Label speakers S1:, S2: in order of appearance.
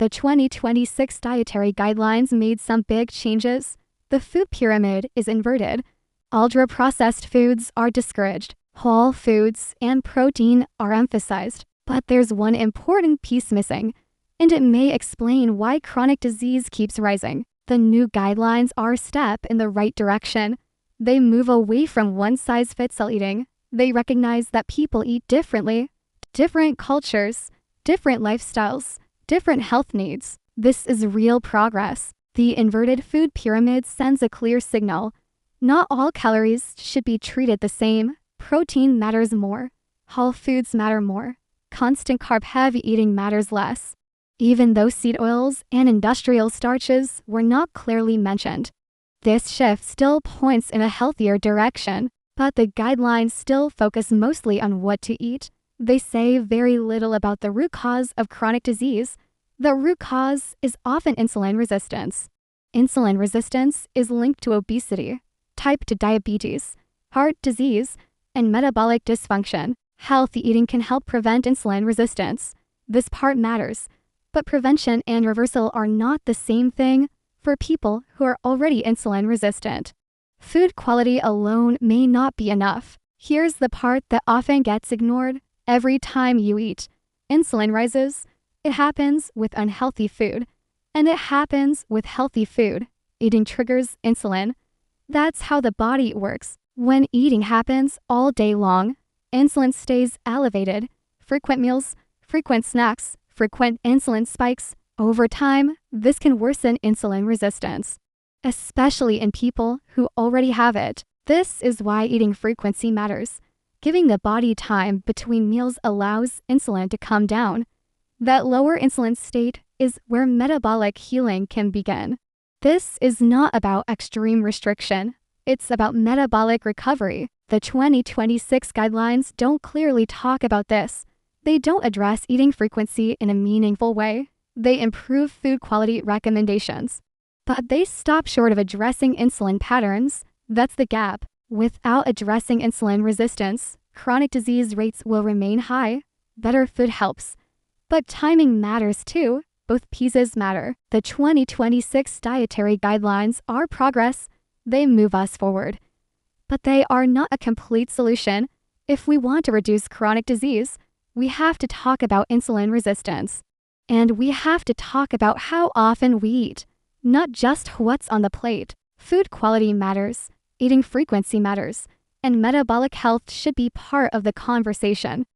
S1: The 2026 Dietary Guidelines made some big changes. The food pyramid is inverted. Ultra-processed foods are discouraged. Whole foods and protein are emphasized. But there's one important piece missing, and it may explain why chronic disease keeps rising. The new guidelines are a step in the right direction. They move away from one-size-fits-all eating. They recognize that people eat differently, different cultures, different lifestyles, different health needs. This is real progress. The inverted food pyramid sends a clear signal. Not all calories should be treated the same. Protein matters more. Whole foods matter more. Constant carb-heavy eating matters less. Even though seed oils and industrial starches were not clearly mentioned, this shift still points in a healthier direction. But the guidelines still focus mostly on what to eat. They say very little about the root cause of chronic disease. The root cause is often insulin resistance. Insulin resistance is linked to obesity, type 2 diabetes, heart disease, and metabolic dysfunction. Healthy eating can help prevent insulin resistance. This part matters, but prevention and reversal are not the same thing for people who are already insulin resistant. Food quality alone may not be enough. Here's the part that often gets ignored. Every time you eat, insulin rises. It happens with unhealthy food, and it happens with healthy food. Eating triggers insulin. That's how the body works. When eating happens all day long, insulin stays elevated. Frequent meals, frequent snacks, frequent insulin spikes. Over time, this can worsen insulin resistance, especially in people who already have it. This is why eating frequency matters. Giving the body time between meals allows insulin to come down. That lower insulin state is where metabolic healing can begin. This is not about extreme restriction. It's about metabolic recovery. The 2026 guidelines don't clearly talk about this. They don't address eating frequency in a meaningful way. They improve food quality recommendations, but they stop short of addressing insulin patterns. That's the gap. Without addressing insulin resistance, chronic disease rates will remain high. Better food helps, but timing matters too. Both pieces matter. The 2026 dietary guidelines are progress. They move us forward, but they are not a complete solution. If we want to reduce chronic disease, we have to talk about insulin resistance. And we have to talk about how often we eat, not just what's on the plate. Food quality matters, eating frequency matters, and metabolic health should be part of the conversation.